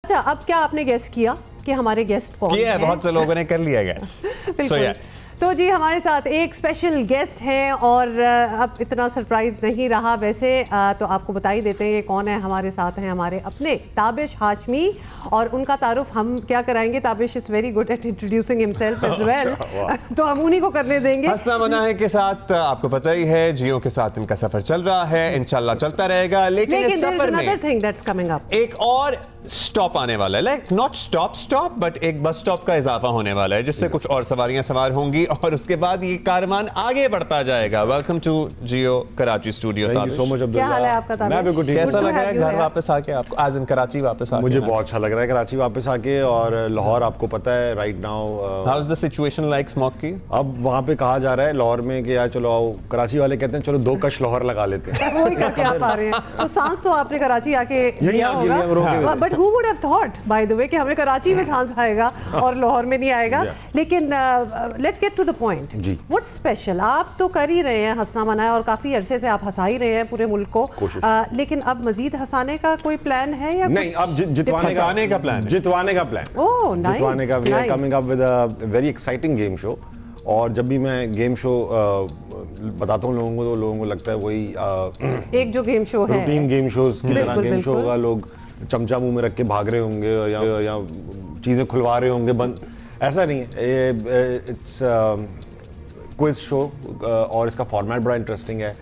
अच्छा, अब क्या आपने गेस किया कि हमारे गेस्ट कौन किया है? बहुत से लोगों ने कर लिया गेस। बिल्कुल। yes. तो जी हमारे साथ एक स्पेशल गेस्ट हैं और अब इतना सरप्राइज नहीं रहा वैसे तो आपको बता ही देते हैं ये कौन है। हमारे साथ हैं हमारे अपने ताबिश हाशमी और उनका तारुफ हम क्या कराएंगे। Tabish is very good at introducing himself as well, तो हम उन्हीं को करने देंगे। हसना मनाहे के साथ आपको पता ही है जियो के साथ इनका सफर चल रहा है, इंशाल्लाह चलता रहेगा। लेकिन इस सफर में एक और स्टॉप आने वाला है, लाइक नॉट स्टॉप बट एक बस स्टॉप का इजाफा होने वाला है जिससे कुछ और सवारियां सवार होंगी और उसके बाद ये कारवान आगे बढ़ता जाएगा। Welcome to Geo Karachi studio. Thank you so much क्या हाल है आपका ताबिश? मैं बिल्कुल ठीक। कैसा लग रहा है घर वापस आके आपको, आज इन कराची वापस आके? मुझे बहुत अच्छा लग रहा है कराची वापस आके। और लाहौर आपको पता है right now how is the situation like smoke की? अब वहाँ पे कहा जा रहा है लाहौर में कि यार चलो आओ, कराची वाले कहते हैं चलो 2 कश लाहौर लगा लेते हैं। वही करके आप आ रहे हैं। तो सांस तो आपने कराची आके लिया होगा, but who would have thought by the way कि हमें कराची में सांस आएगा और लाहौर में नहीं आएगा। लेकिन let's get to the point. What's special? आप तो कर ही रहे हैं हंसना मनाया और काफी अरसे से आप हंसा ही रहे हैं पूरे मुल्क को, लेकिन अब मजीद हंसाने का कोई प्लान है या नहीं? अब जितवाने का प्लान। ओह नाइस। जितवाने का we are coming up with a very exciting game show. और जब भी मैं गेम शो बताता हूँ लोगों को तो लोगों को लगता है वही एक जो गेम शो है रूटीन गेम शोज की तरह गेम शो होगा। लोग चमचा मुंह में रख के भाग रहे होंगे या चीजें खुलवा रहे होंगे बंद। ऐसा नहीं है, इट्स क्विज शो और इसका फॉर्मेट बड़ा इंटरेस्टिंग है।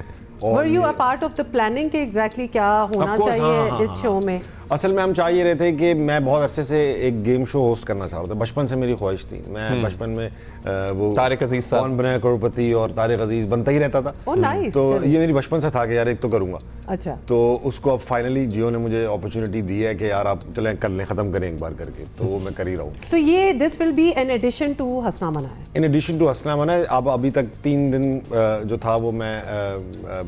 Were you a part of the planning कि एग्जैक्टली क्या होना चाहिए इस शो में? असल में हम चाह ये रहे थे कि मैं बहुत अरसे से एक गेम शो होस्ट करना चाह रहा था। बचपन से मेरी ख्वाहिश थी। मैं बचपन में वो तारिक अजीज साहब कौन बने करोड़पति और तारिक अजीज बनता ही रहता था। तो ये मेरी बचपन से था कि यार एक तो करूंगा। अच्छा। तो उसको अब फाइनली जियो ने मुझे अपॉर्चुनिटी दी है कि यार आप चलें कर लें, खत्म करें एक बार करके। तो वो मैं कर ही रहा हूँ। तो ये this will be in addition to Hansna Manaya. In addition to Hansna मनाया। अब अभी तक 3 दिन जो था वो मैं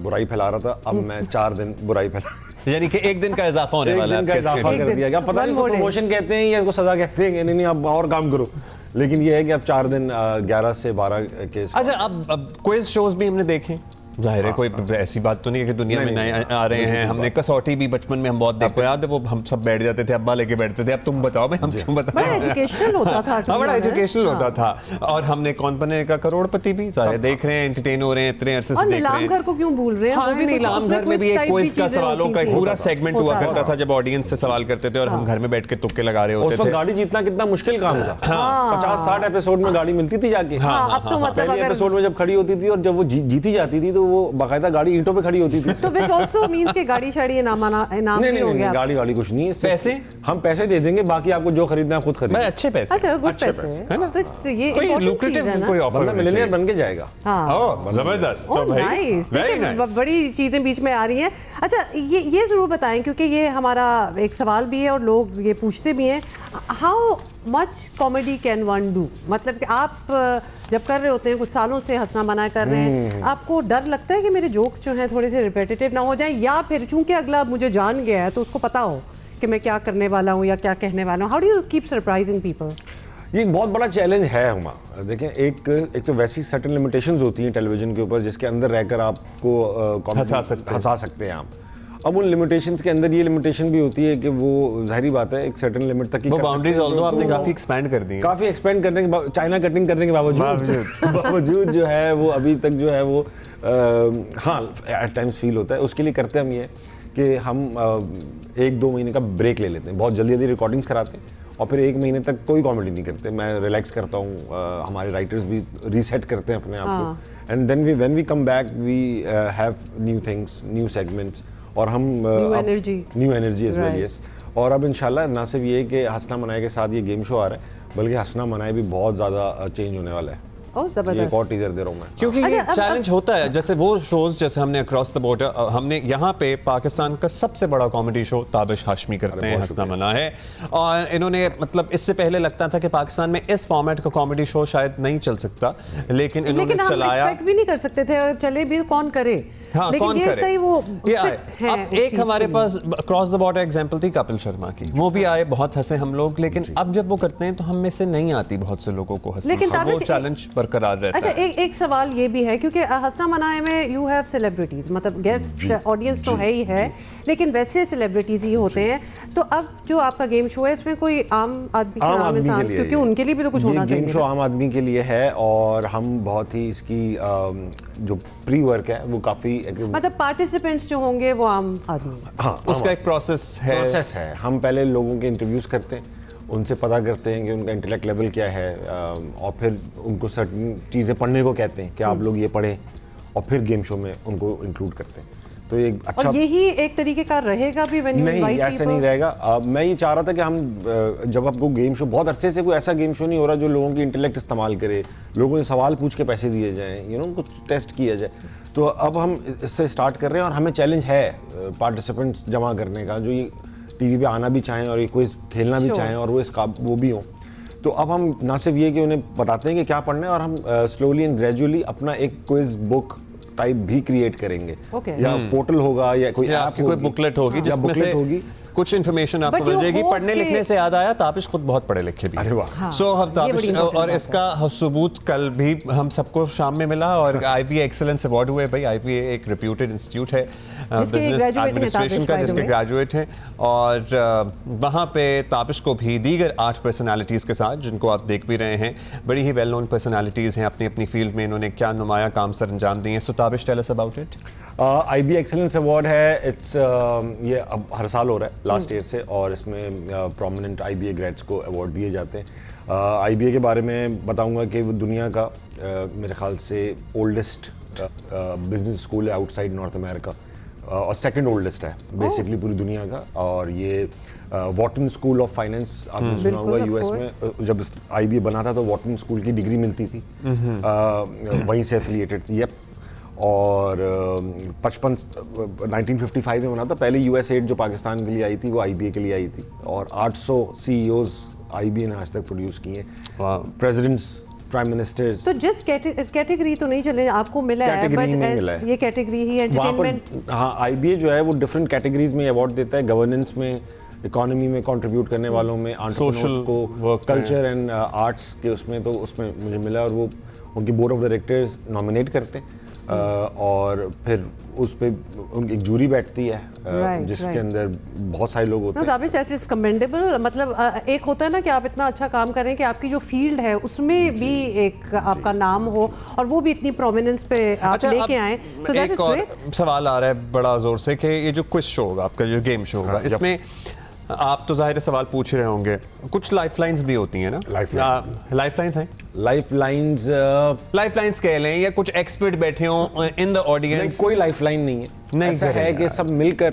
बुराई फैला रहा था। अब मैं 4 दिन बुराई फैला, यानी कि एक दिन का इजाफा होने वाला है। एक दिन का इजाफा कर दिया गया। पता नहीं इसको प्रमोशन कहते हैं या इसको सजा कहते हैं, नहीं अब और काम करो। लेकिन ये है कि अब 4 दिन 11 से 12 के। अच्छा, अब क्विज शोज भी हमने देखे। जाहिर है कोई ऐसी बात तो नहीं है कि दुनिया में नए आ रहे हैं। हमने कसौटी भी बचपन में हम बहुत देखो याद है, वो हम सब बैठ जाते थे, अब्बा लेके बैठते थे। अब तुम बताओ भाई, हम क्यों बताएं? बड़ा एजुकेशनल होता था। बड़ा एजुकेशनल होता था। और हमने कौन बनेगा करोड़पति भी सारे देख रहे हैं, एंटरटेन हो रहे हैं, इतने अरसे से देख रहे हैं। नीलाम घर को क्यों भूल रहे हैं? नीलाम घर में भी एक क्विज का सवालों का पूरा सेगमेंट हुआ करता था जब ऑडियंस से सवाल करते थे और हम घर में बैठ के तुक्के लगा रहे होते थे। गाड़ी जीतना कितना मुश्किल काम था। 50-60 एपिसोड में गाड़ी मिलती थी जाके। पहले एपिसोड में जब खड़ी होती थी और जब वो जीती जाती थी तो वो बाकायदा गाड़ी ईंटों पे खड़ी होती थी। तो which also means कि गाड़ी शाड़ी इनाम नहीं हो गया। गाड़ी वाली कुछ नहीं है। पैसे हम पैसे दे देंगे, बाकी आपको जो खरीदना है खुद खरीदना। अच्छे पैसे। अच्छा, गुड पैसे है ना। तो ये कोई लुक्रेटिव कोई ऑफर, मिलियनेयर बन के जाएगा। हां, जबरदस्त। तो भाई वेरी नाइस, बड़ी चीजें बीच में आ रही हैं। अच्छा, ये जरूर बताएं क्योंकि ये हमारा एक सवाल भी है और लोग ये पूछते भी हैं, how much comedy can one do? मतलब कि आप जब कर रहे होते हैं, कुछ सालों से हंसना मना कर रहे हैं, आपको डर लगता है कि मेरे जोक जो हैं थोड़े से रिपीटेटिव ना हो जाएं, या फिर चूंकि अगला मुझे जान गया है तो उसको पता हो कि मैं क्या करने वाला हूँ या क्या कहने वाला हूँ? How do you keep surprising people? ये एक बहुत बड़ा चैलेंज है हुमा। देखें, एक तो वैसी सर्टेन लिमिटेशंस होती हैं टेलीविजन के ऊपर जिसके अंदर रहकर आपको हंसा सकते हैं आप। अब उन लिमिटेशंस के अंदर ये लिमिटेशन भी होती है कि वो जाहिर बात है एक सर्टेन लिमिट तक की बाउंड्रीज ऑल्दो आपने काफी एक्सपेंड कर दी है। काफी एक्सपेंड करने के चाइना कटिंग करने के बावजूद जो है वो अभी तक जो है वो हाँ एट टाइम्स फील होता है। उसके लिए करते हम ये कि हम 1-2 महीने का ब्रेक ले लेते हैं, बहुत जल्दी रिकॉर्डिंग्स कराते हैं और फिर 1 महीने तक कोई कॉमेडी नहीं करते। मैं रिलैक्स करता हूँ, हमारे राइटर्स भी रीसेट करते हैं अपने आप को। And then when we come back we have new things, new segments और हम new energy as well. Yes. और अब इंशाल्लाह ना सिर्फ ये कि हंसना मनाए के साथ ये गेम शो आ रहा है, बल्कि हंसना मनाए भी बहुत ज़्यादा चेंज होने वाला है। ये एक और टीजर दे रहा हूं मैं, क्योंकि ये चैलेंज होता है। जैसे वो शोज जैसे हमने अक्रॉस द बॉर्डर, हमने यहाँ पे पाकिस्तान का सबसे बड़ा कॉमेडी शो ताबिश हाशमी करते हैं, हंसना मना है। और इन्होंने मतलब इससे पहले लगता था कि पाकिस्तान में इस फॉर्मेट का कॉमेडी शो शायद नहीं चल सकता, लेकिन इन्होंने चलाया। एक्सपेक्ट भी नहीं कर सकते थे, चले भी कौन करे। हाँ, लेकिन ये सही वो अब एक हमारे पास क्रॉस द बॉर्डर एग्जांपल थी कपिल शर्मा की, वो भी आए, बहुत हंसे हम लोग, लेकिन अब जब वो करते हैं तो हम में से नहीं आती बहुत से लोगों को हंसी, लेकिन वो चैलेंज बरकरार रहता है। अच्छा, एक सवाल ये भी है क्योंकि हंसना मनाए में यू हैव सेलिब्रिटीज, मतलब गेस्ट ऑडियंस तो है ही है, लेकिन वैसे सेलिब्रिटीज ही होते हैं। तो अब जो आपका गेम शो है इसमें कोई आम आदमी इंसान, क्योंकि उनके लिए भी तो कुछ होना चाहिए। गेम शो आम आदमी के लिए है और हम बहुत ही इसकी जो प्री वर्क है वो काफी, मतलब पार्टिसिपेंट्स जो होंगे वो आम आदमी, हाँ उसका एक प्रोसेस है। हम पहले लोगों के इंटरव्यूज करते हैं, उनसे पता करते हैं कि उनका इंटेलेक्ट लेवल क्या है, और फिर उनको सर्टेन चीज़ें पढ़ने को कहते हैं कि आप लोग ये पढ़ें, और फिर गेम शो में उनको इंक्लूड करते हैं। तो एक अच्छा, और यही एक तरीके का रहेगा भी when you नहीं, ऐसा नहीं रहेगा। मैं ये चाह रहा था कि हम जब आपको गेम शो, बहुत अरसे से कोई ऐसा गेम शो नहीं हो रहा जो लोगों की इंटेलेक्ट इस्तेमाल करे, लोगों से सवाल पूछ के पैसे दिए जाएं, कुछ टेस्ट किया जाए। तो अब हम इससे स्टार्ट कर रहे हैं और हमें चैलेंज है पार्टिसिपेंट्स जमा करने का, जो ये टीवी पे आना भी चाहें और ये क्विज खेलना भी चाहें और वो भी हों। तो अब हम ना सिर्फ ये कि उन्हें बताते हैं कि क्या पढ़ना है, और हम स्लोली एंड ग्रेजुअली अपना एक क्विज बुक टाइप भी क्रिएट करेंगे, या पोर्टल होगा या कोई ऐप, कोई बुकलेट होगी जिसमें से कुछ इन्फॉर्मेशन आपको मिल जाएगी। पढ़ने लिखने से याद आया, ताबिश खुद बहुत पढ़े लिखे भी। अरे वाह। सो हम ताबिश, और इसका सबूत कल भी हम सबको शाम में मिला, और IBA एक्सीलेंस अवार्ड हुए भाई। IBA एक रेप्यूटेड इंस्टीट्यूट है बिजनेस एडमिनिस्ट्रेशन का, जिसके ग्रेजुएट हैं, और वहाँ पे ताबिश को भी दीगर 8 पर्सनालिटीज़ के साथ, जिनको आप देख भी रहे हैं, बड़ी ही वेल नोन पर्सनालिटीज़ हैं अपनी अपनी फील्ड में, इन्होंने क्या नुमाया काम सर अंजाम दिए हैं। So Tabish, tell us about it. IBA excellence award है, इट्स ये अब हर साल हो रहा है लास्ट ईयर से, और इसमें प्रोमिनेंट IBA ग्रेड्स को अवार्ड दिए जाते हैं। IBA के बारे में बताऊंगा कि वो दुनिया का मेरे ख्याल से ओल्डेस्ट बिजनेस स्कूल है आउटसाइड नॉर्थ अमेरिका, और सेकंड ओल्डेस्ट है बेसिकली पूरी दुनिया का। और ये वॉटन स्कूल ऑफ फाइनेंस, आपने सुना होगा, US में जब IBA बना था तो वॉटन स्कूल की डिग्री मिलती थी, वहीं से एफिलिएटेड। येप। और 1955 में बना था। पहले USAID जो पाकिस्तान के लिए आई थी वो IBA के लिए आई थी, और 800 CEOs IBA ने आज तक प्रोड्यूस किए, प्रेसिडेंट्स, प्राइम मिनिस्टर्स। तो जिस कैटेगरी तो नहीं चले, आपको मिला है, बट ये कैटेगरी ही एंटरटेनमेंट। हाँ, IBA जो है वो डिफरेंट कैटेगरीज में अवार्ड देता है, गवर्नेंस में, इकोनॉमी में कंट्रीब्यूट करने वालों में, एंटरप्रेन्योर्स को, कल्चर एंड आर्ट्स के उसमें, तो उसमें मुझे मिला, और वो उनकी बोर्ड ऑफ डायरेक्टर्स नॉमिनेट करते हैं, और फिर उस पे एक जूरी बैठती है, जिसके अंदर बहुत सारे लोग होते हैं। That is commendable. मतलब एक होता है ना कि आप इतना अच्छा काम करें कि आपकी जो फील्ड है उसमें भी एक आपका नाम हो, और वो भी इतनी प्रोमिनेंस पे आप लेके आए, तो दैट इज ग्रेट। सवाल आ रहा है बड़ा जोर से कि ये जो क्विज शो होगा, आपका जो गेम शो होगा, इसमें आप तो जाहिर सवाल पूछ रहे होंगे, कुछ लाइफलाइंस भी होती हैं ना? लाइफलाइंस हैं, लाइफलाइंस कह लें, या कुछ एक्सपर्ट बैठे हों इन द ऑडियंस? कोई लाइफलाइन नहीं है, नहीं ऐसा है कि सब मिलकर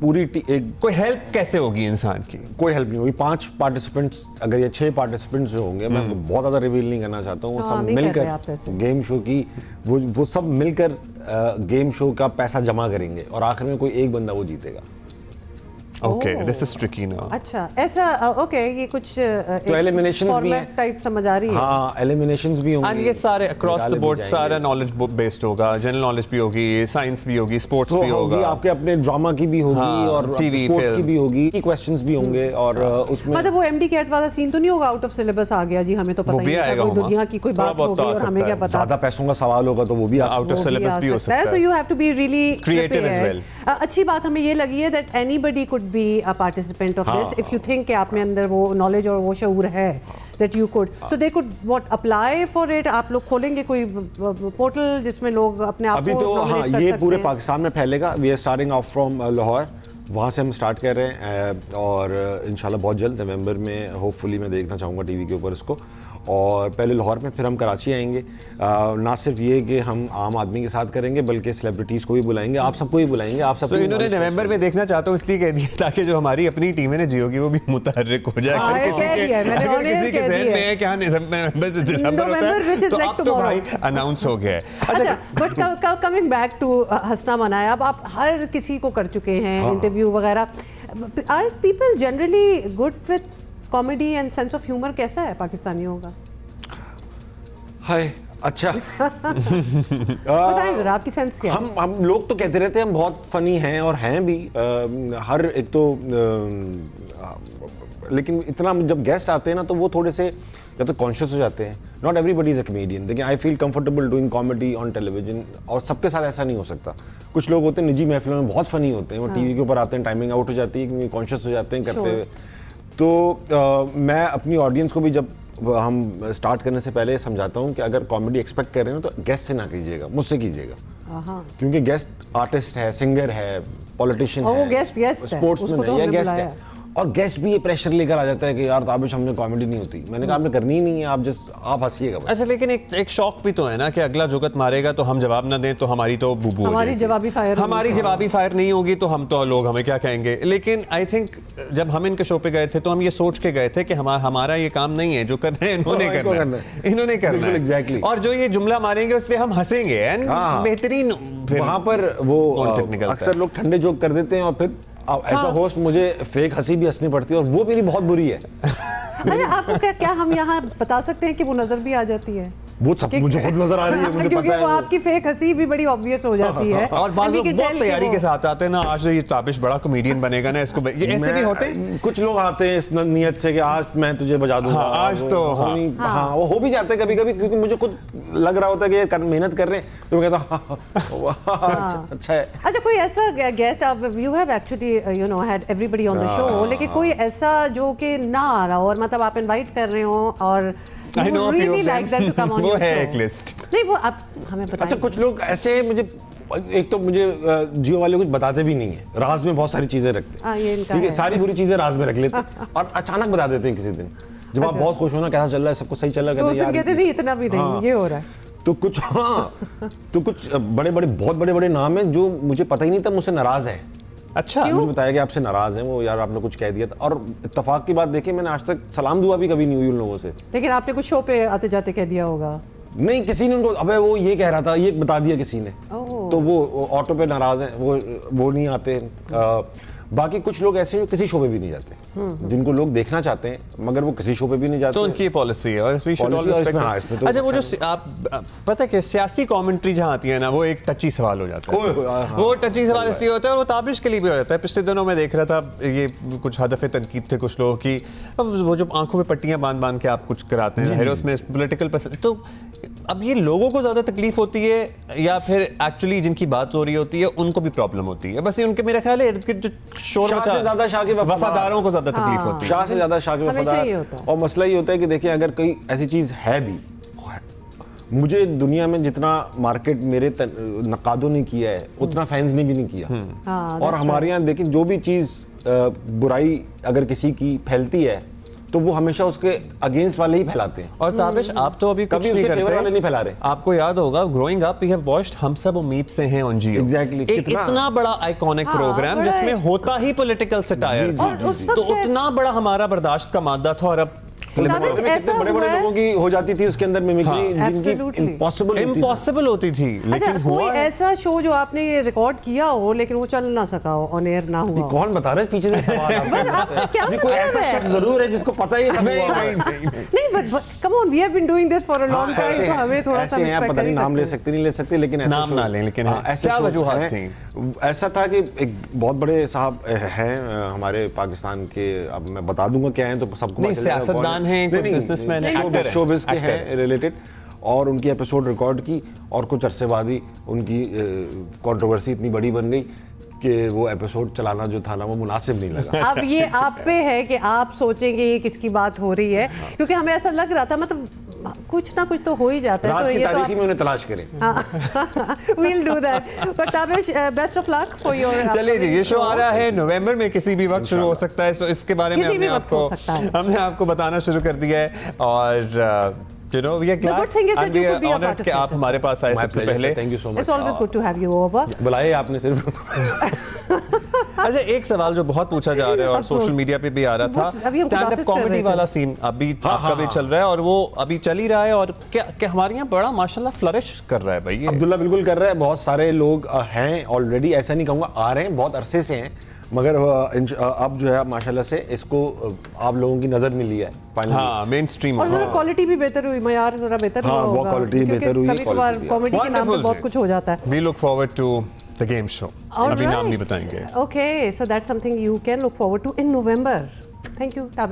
पूरी एक, कोई हेल्प कैसे होगी इंसान की? कोई हेल्प नहीं होगी। 5 पार्टिसिपेंट्स अगर ये 6 पार्टिसिपेंट्स जो होंगे, मैं बहुत ज्यादा रिवील नहीं करना चाहता हूँ, वो सब मिलकर गेम शो की, वो सब मिलकर गेम शो का पैसा जमा करेंगे, और आखिर में कोई एक बंदा वो जीतेगा। Okay, this is tricky now. अच्छा, ऐसा ओके, ये कुछ तो एलिमिनेशंस भी हैं, टाइप समझ आ रही है। हाँ, एलिमिनेशंस भी होंगे, और ये सारे अक्रॉस द बोर्ड सारा नॉलेज बेस्ड होगा, जनरल नॉलेज भी होगी, साइंस भी होगी, स्पोर्ट्स भी होगा, आपके अपने ड्रामा की भी होगी, और टीवी स्पोर्ट्स की भी होगी, क्वेश्चंस भी होंगे, और उसमें मतलब वो MD कैट वाला सीन तो नहीं होगा, आउट ऑफ सिलेबस आ गया जी, हमें तो पता ही नहीं था, कोई दुनिया की कोई बात होगी और हमें क्या पता। ज्यादा पैसों का सवाल होगा तो वो भी आउट ऑफ सिलेबस भी हो सकता है, so you have to be really creative as well. अच्छी बात हमें ये लगी है that anybody could be a participant of this if you think कि आप में अंदर वो नॉलेज और वो शऊर है, that you could, so they could what apply for it। आप लोग खोलेंगे कोई पोर्टल जिसमें लोग अपने आप को अभी तो हाँ, ये पूरे पाकिस्तान में फैलेगा। We are starting off from Lahore, वहाँ से हम स्टार्ट कर रहे हैं, और इंशाल्लाह बहुत जल्द नवंबर में होपफुली मैं देखना चाहूँगा टीवी के ऊपर इसको, और पहले लाहौर में, फिर हम कराची आएंगे। ना सिर्फ ये कि हम आम आदमी के साथ करेंगे, बल्कि सेलिब्रिटीज़ को भी बुलाएंगे, आप सबको भी बुलाएंगे। आप सब इन्होंने नवंबर में देखना चाहता हूँ इसलिए कह दिया ताकि जो हमारी अपनी टीम है ना जियो की, वो भी मुतहर्रिक हो जाए। अगर किसी के ज़हन में है कि हाँ नवंबर से दिसंबर होता है, तो अब तो भाई अनाउंस हो गया है। अच्छा, but coming back to Hansna मनाया, अब आप हर किसी को कर चुके हैं इंटरव्यू वगैरह, are people generally good with comedy and sense of humour? कैसा है पाकिस्तानियों का? हाय, अच्छा बताएं जरा आपकी सेंस क्या है? हम लोग तो कहते रहते हैं हम बहुत फनी हैं और हैं भी, हर एक तो लेकिन इतना जब गेस्ट आते हैं ना तो वो थोड़े से या तो कॉन्शियस हो जाते हैं। Not everybody is a comedian. देखिए I feel comfortable doing comedy on television, और सबके साथ ऐसा नहीं हो सकता। कुछ लोग होते हैं निजी महफिलों में बहुत फनी होते हैं, वो टीवी के ऊपर आते हैं, टाइमिंग आउट हो जाती है क्योंकि कॉन्शियस हो जाते हैं करते हुए। तो मैं अपनी ऑडियंस को भी जब हम स्टार्ट करने से पहले समझाता हूँ कि अगर कॉमेडी एक्सपेक्ट कर रहे हो तो गेस्ट से ना कीजिएगा, मुझसे कीजिएगा, क्योंकि गेस्ट आर्टिस्ट है, सिंगर है, पॉलिटिशियन है, स्पोर्ट्समैन है या गेस्ट है, और गेस्ट भी ये प्रेशर लेकर आ जाता है कि यार ताबिश हमने कॉमेडी नहीं होती। मैंने कहा आपने करनी ही नहीं है, आप जस्ट आप हंसिएगा। अच्छा लेकिन एक शौक भी तो है ना कि अगला जुगत मारेगा तो हम जवाब ना दें तो हमारी तो बुबू हमारी जवाबी फायर नहीं होगी तो हम तो लोग हमें क्या कहेंगे। लेकिन आई थिंक जब हम इनके शो पे गए थे तो हम ये सोच के गए थे कि हमारा ये काम नहीं है, जो कर रहे हैं इन्होंने करना है एग्जैक्टली, और जो ये जुमला मारेंगे उस पर हम हंसेंगे एंड बेहतरीन। वहां पर वो अक्सर लोग ठंडे जोक कर देते हैं और फिर एज अ होस्ट मुझे फेक हंसी भी हंसनी पड़ती है और वो मेरी बहुत बुरी है। अरे आपको क्या हम यहाँ बता सकते हैं कि वो नजर भी आ जाती है? वो सब मुझे खुद नजर आ रही है, मुझे क्योंकि पता है वो आपकी फेक हंसी भी बड़ी ऑब्वियस हो जाती है। और बाज़ लोग बहुत तैयारी के साथ आते हैं ना, आज ये ताबिश बड़ा कॉमेडियन बनेगा ना, इसको ये ऐसे भी होते हैं। कुछ लोग आते हैं इस नियत से कि आज मैं तुझे बजा दूंगा, आज तो वो हो भी जाते हैं कभी-कभी, क्योंकि मुझे खुद लग रहा होता है कि मेहनत कर रहे हैं तो मैं कहता अच्छा है। अच्छा कोई ऐसा गेस्ट आप you have actually you know had everybody on the show, लेकिन कोई ऐसा जो कि ना आ रहा हो और मतलब आप इनवाइट कर रहे हो और I know really like them to come on वो your है show. एक लिस्ट। नहीं वो आप हमें बताएं। अच्छा कुछ लोग ऐसे मुझे एक तो मुझे जियो वाले कुछ बताते भी नहीं है, राज में बहुत सारी चीजें रखते हैं, ठीक है, सारी बुरी चीजें राज में रख लेते हैं और अचानक बता देते हैं किसी दिन जब आप बहुत खुश हो ना, कैसा चल रहा है, सबको सही चल रहा है, कहते नहीं इतना भी नहीं ये हो रहा है। तो कुछ बहुत बड़े नाम है जो मुझे पता ही नहीं था मुझसे नाराज है। अच्छा मुझे बताया कि आपसे नाराज हैं वो, यार आपने कुछ कह दिया था, और इत्तेफाक की बात देखिए मैंने आज तक सलाम दुआ भी कभी नहीं हुई उन लोगों से। लेकिन आपने कुछ शो पे आते जाते कह दिया होगा? नहीं, किसी ने उनको अबे वो ये कह रहा था, ये बता दिया किसी ने, तो वो ऑटो पे नाराज हैं, वो नहीं आते। बाकी कुछ लोग ऐसे जो किसी शो पे भी नहीं जाते, जिनको लोग देखना चाहते हैं मगर वो किसी शो पे भी नहीं जाते, तो उनकी पॉलिसी है और इसमें अच्छा वो जो आप पता है कि सियासी कमेंट्री जहाँ आती है ना, वो एक टची सवाल हो जाता है। वो टची सवाल इसलिए होता है और वो ताबिश के लिए भी हो जाता है। पिछले दिनों में देख रहा था ये कुछ हदफ तनकीद थे कुछ लोगों की, वो जो आंखों में पट्टियां बांध के आप कुछ कराते हैं उसमें पोलिटिकल, तो अब ये लोगों को ज्यादा तकलीफ होती है या फिर एक्चुअली जिनकी बात हो रही होती है उनको भी प्रॉब्लम होती है? बस ये उनके मेरा ख्याल है जो शोर मचा ज्यादा शाह के वफादारों को ज्यादा तकलीफ होती है, शाह से ज्यादा शाह के वफादार। और मसला ये होता है कि देखिए अगर कोई ऐसी चीज है भी, मुझे दुनिया में जितना मार्केट मेरे नकादों ने किया है उतना फैंस ने भी नहीं किया। और हमारे यहाँ देखिए जो भी चीज बुराई अगर किसी की फैलती है तो वो हमेशा उसके अगेंस्ट वाले ही फैलाते हैं। और ताबिश आप तो अभी कुछ नहीं करते, वाले नहीं फैला रहे। आपको याद होगा growing up we have watched Hum Sab उम्मीद से हैं ऑन जियो, एग्जैक्टली, एक इतना बड़ा आइकॉनिक प्रोग्राम जिसमें होता ही पॉलिटिकल सटायर, तो उतना बड़ा हमारा बर्दाश्त का मादा था। और अब कितने बड़े लोगों की हो जाती थी उसके अंदर मिमिक्री, जिनकी इम्पॉसिबल होती थी। लेकिन कोई ऐसा शो जो आपने रिकॉर्ड किया हो लेकिन वो चल ना सका हो, ऑन एयर ना हुआ? कौन बता रहा है पीछे से सवाल? कोई ऐसा शख्स जरूर है जिसको पता ही नहीं, but come on we have been doing this for a long time, तो हमें थोड़ा सा पता नहीं, नाम ले सकते नहीं ले सकते, लेकिन नाम ना लें, लेकिन क्या वजूहात थी? ऐसा था कि एक बहुत बड़े साहब हैं हमारे पाकिस्तान के, अब मैं बता दूंगा क्या है तो सबको सियासतदान हैं, बिजनेसमैन हैं, शोबिज़ के हैं रिलेटेड, और उनकी एपिसोड रिकॉर्ड की और कुछ अरसे बाद ही उनकी कंट्रोवर्सी इतनी बड़ी बन गई कि वो एपिसोड चलाना जो था ना वो मुनासिब नहीं लगा। अब ये आप पे है कि आप सोचेंगे ये किसकी बात हो रही है, क्योंकि हमें ऐसा लग रहा था मतलब कुछ ना कुछ तो हो ही जाता है। रात की तारीखी में उन्हें तलाश करें। We'll do that. But Tabish, बest of luck for your। चलिए जी, ये शो आ रहा है नवंबर में, किसी भी वक्त शुरू हो सकता है, सो इसके बारे में हमने आपको बताना शुरू कर दिया है। और you know we are glad and we are honored कि आप हमारे पास आए सबसे पहले। Thank you so much. It's always good to have you over. बुलाए आपने सिर्फ। अच्छा एक सवाल जो बहुत पूछा जा रहा है और सोशल मीडिया पे भी आ रहा था, स्टैंड अप कॉमेडी वाला सीन अभी आपका भी चल रहा है और वो अभी चल ही रहा है, और क्या हमारे यहाँ बड़ा माशाल्लाह फ्लरिश कर रहा है भाई? अब्दुल्ला बिल्कुल कर रहा है, बहुत सारे लोग हैं ऑलरेडी, ऐसा नहीं कहूँगा आ रहे हैं, बहुत अरसे से हैं, मगर अब जो है माशाल्लाह से इसको आप लोगों की नजर मिली है फाइनली। हाँ, मेन स्ट्रीम और जरा क्वालिटी भी बेहतर हुई, मयार जरा बेहतर हुआ होगा। वो क्वालिटी बेहतर हुई है, कभी-कभार कॉमेडी के नाम पे बहुत कुछ हो जाता है। We look forward to the game show. अभी नाम नहीं बताएंगे। Okay, so that's something you can look forward to in November. Thank you, Tabit.